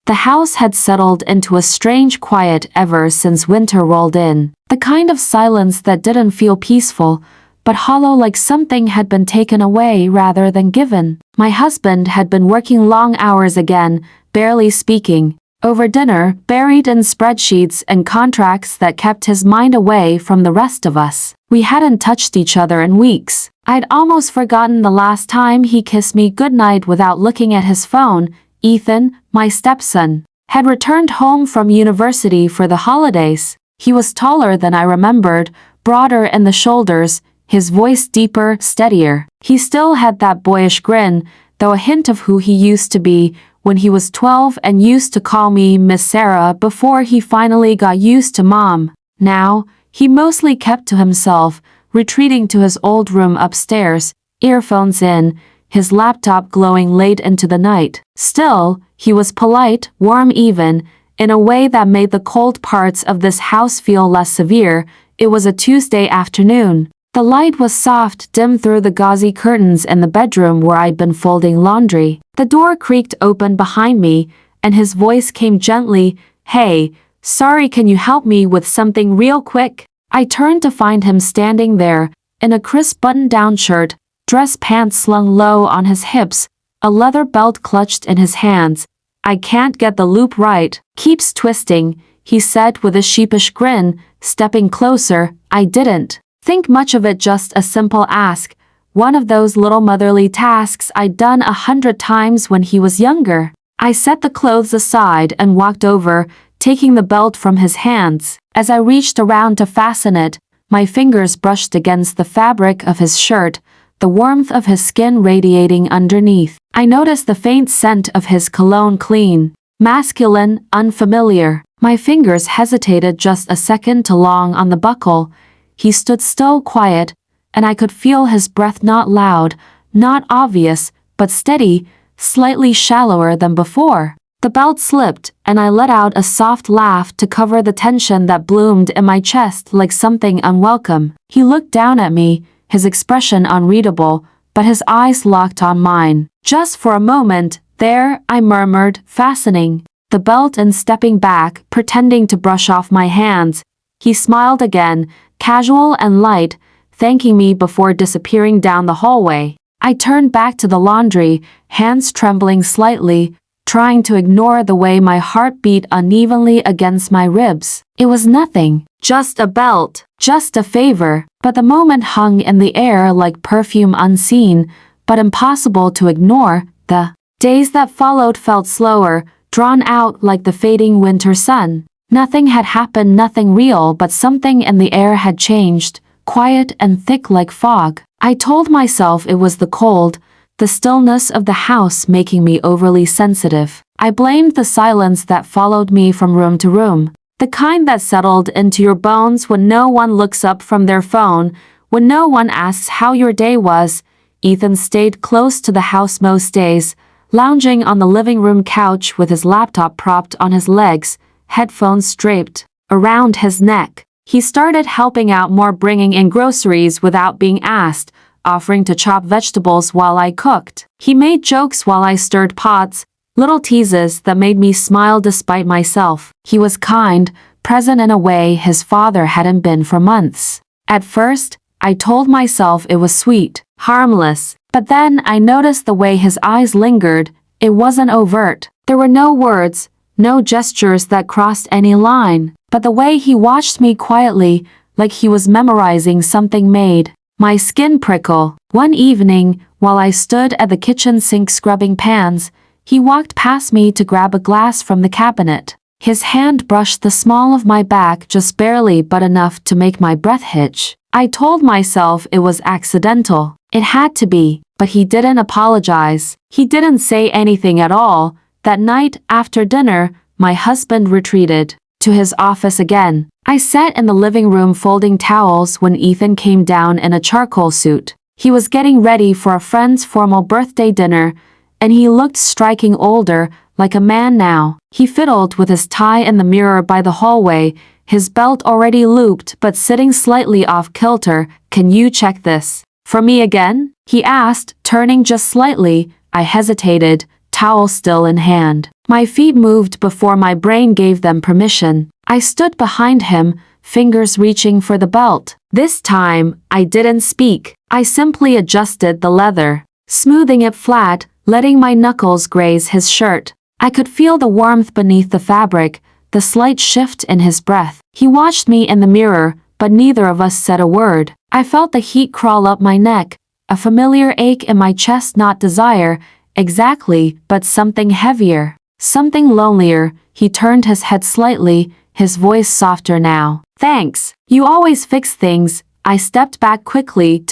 The house had settled into a strange quiet ever since winter rolled in. The kind of silence that didn't feel peaceful, but hollow, like something had been taken away rather than given. My husband had been working long hours again, barely speaking. Over dinner, buried in spreadsheets and contracts that kept his mind away from the rest of us. We hadn't touched each other in weeks. I'd almost forgotten the last time he kissed me goodnight without looking at his phone. Ethan, my stepson, had returned home from university for the holidays. He was taller than I remembered, broader in the shoulders, his voice deeper, steadier. He still had that boyish grin, though a hint of who he used to be when he was 12 and used to call me Miss Sarah before he finally got used to Mom. Now, he mostly kept to himself, retreating to his old room upstairs, earphones in, his laptop glowing late into the night. Still, he was polite, warm even, in a way that made the cold parts of this house feel less severe. It was a Tuesday afternoon. The light was soft, dim through the gauzy curtains in the bedroom where I'd been folding laundry. The door creaked open behind me, and his voice came gently, "Hey, sorry, can you help me with something real quick?" I turned to find him standing there, in a crisp button-down shirt, dress pants slung low on his hips, a leather belt clutched in his hands. "I can't get the loop right. Keeps twisting," he said with a sheepish grin, stepping closer. I didn't think much of it, just a simple ask, one of those little motherly tasks I'd done 100 times when he was younger. I set the clothes aside and walked over, taking the belt from his hands. As I reached around to fasten it, my fingers brushed against the fabric of his shirt, the warmth of his skin radiating underneath. I noticed the faint scent of his cologne, clean, masculine, unfamiliar. My fingers hesitated just a second too long on the buckle. He stood still, quiet, and I could feel his breath, not loud, not obvious, but steady, slightly shallower than before. The belt slipped, and I let out a soft laugh to cover the tension that bloomed in my chest like something unwelcome. He looked down at me, his expression unreadable, but his eyes locked on mine. "Just for a moment, there," I murmured, fastening the belt and stepping back, pretending to brush off my hands. He smiled again, casual and light, thanking me before disappearing down the hallway. I turned back to the laundry, hands trembling slightly, trying to ignore the way my heart beat unevenly against my ribs. It was nothing, just a belt, just a favor, but the moment hung in the air like perfume, unseen, but impossible to ignore. The days that followed felt slower, drawn out like the fading winter sun. Nothing had happened, nothing real, but something in the air had changed, quiet and thick like fog. I told myself it was the cold, the stillness of the house making me overly sensitive. I blamed the silence that followed me from room to room, the kind that settled into your bones when no one looks up from their phone, when no one asks how your day was. Ethan stayed close to the house most days, lounging on the living room couch with his laptop propped on his legs, headphones draped around his neck. He started helping out more, bringing in groceries without being asked, offering to chop vegetables while I cooked. He made jokes while I stirred pots, little teases that made me smile despite myself. He was kind, present in a way his father hadn't been for months. At first, I told myself it was sweet, harmless, but then I noticed the way his eyes lingered. It wasn't overt. There were no words, no gestures that crossed any line, but the way he watched me quietly, like he was memorizing something, made my skin prickle. One evening, while I stood at the kitchen sink scrubbing pans, he walked past me to grab a glass from the cabinet. His hand brushed the small of my back just barely, but enough to make my breath hitch. I told myself it was accidental. It had to be, but he didn't apologize. He didn't say anything at all. That night, after dinner, my husband retreated to his office again. I sat in the living room folding towels when Ethan came down in a charcoal suit. He was getting ready for a friend's formal birthday dinner, and he looked striking, older, like a man now. He fiddled with his tie in the mirror by the hallway, his belt already looped but sitting slightly off kilter. "Can you check this for me again?" he asked, turning just slightly. I hesitated, towel still in hand. My feet moved before my brain gave them permission. I stood behind him, fingers reaching for the belt. This time, I didn't speak. I simply adjusted the leather, smoothing it flat, letting my knuckles graze his shirt. I could feel the warmth beneath the fabric, the slight shift in his breath. He watched me in the mirror, but neither of us said a word. I felt the heat crawl up my neck, a familiar ache in my chest, not desire, exactly, but something heavier, something lonelier. He turned his head slightly, his voice softer now. Thanks. You always fix things. I stepped back quickly.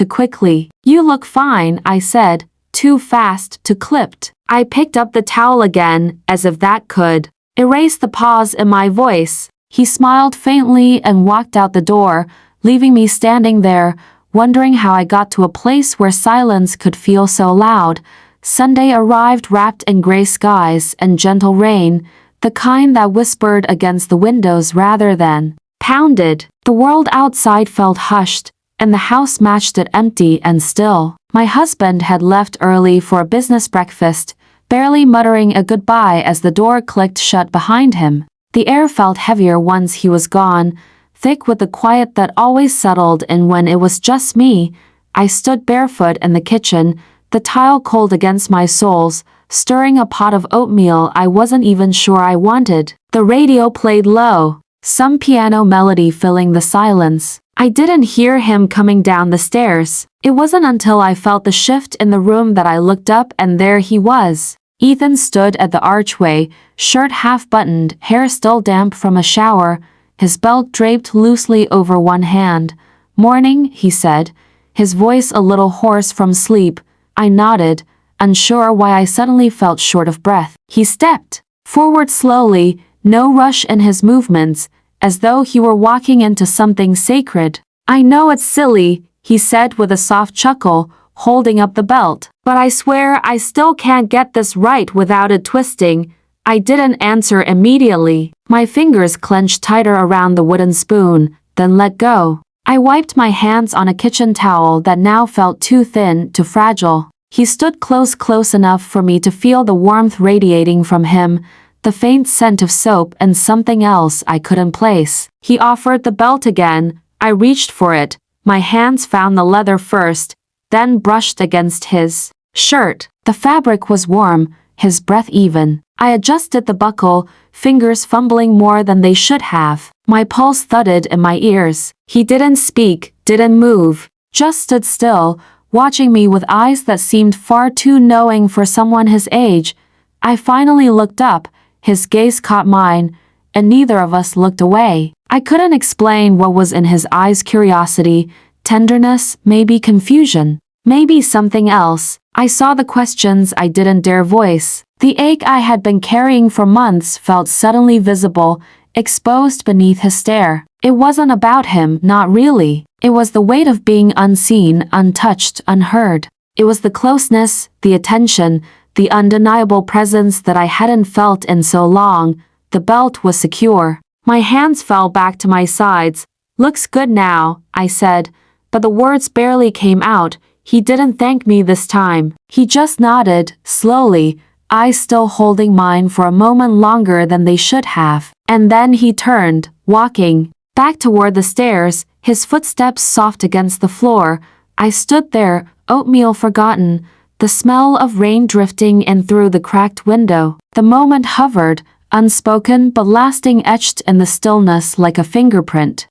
You look fine, I said, too fast to clipped. I picked up the towel again, as if that could erase the pause in my voice. He smiled faintly and walked out the door, leaving me standing there, wondering how I got to a place where silence could feel so loud. Sunday arrived wrapped in gray skies and gentle rain, the kind that whispered against the windows rather than pounded. The world outside felt hushed, and the house matched it, empty and still. My husband had left early for a business breakfast, barely muttering a goodbye as the door clicked shut behind him. The air felt heavier once he was gone, thick with the quiet that always settled in when it was just me. I stood barefoot in the kitchen, the tile cold against my soles, stirring a pot of oatmeal I wasn't even sure I wanted. The radio played low, some piano melody filling the silence. I didn't hear him coming down the stairs. It wasn't until I felt the shift in the room that I looked up, and there he was. Ethan stood at the archway, shirt half buttoned, hair still damp from a shower, his belt draped loosely over one hand. Morning, he said, his voice a little hoarse from sleep. I nodded, unsure why I suddenly felt short of breath. He stepped forward slowly, no rush in his movements, as though he were walking into something sacred. I know it's silly, he said with a soft chuckle, holding up the belt, but I swear I still can't get this right without it twisting. I didn't answer immediately. My fingers clenched tighter around the wooden spoon, then let go. I wiped my hands on a kitchen towel that now felt too thin, too fragile. He stood close enough for me to feel the warmth radiating from him, the faint scent of soap and something else I couldn't place. He offered the belt again. I reached for it. My hands found the leather first, then brushed against his shirt. The fabric was warm, his breath even. I adjusted the buckle, fingers fumbling more than they should have. My pulse thudded in my ears. He didn't speak, didn't move, just stood still, watching me with eyes that seemed far too knowing for someone his age. I finally looked up, his gaze caught mine, and neither of us looked away. I couldn't explain what was in his eyes: curiosity, tenderness, maybe confusion, maybe something else. I saw the questions I didn't dare voice. The ache I had been carrying for months felt suddenly visible, exposed beneath his stare. It wasn't about him, not really. It was the weight of being unseen, untouched, unheard. It was the closeness, the attention, the undeniable presence that I hadn't felt in so long. The belt was secure. My hands fell back to my sides. Looks good now, I said, but the words barely came out. He didn't thank me this time. He just nodded, slowly, eyes still holding mine for a moment longer than they should have. And then he turned, walking back toward the stairs, his footsteps soft against the floor. I stood there, oatmeal forgotten, the smell of rain drifting in through the cracked window. The moment hovered, unspoken but lasting, etched in the stillness like a fingerprint.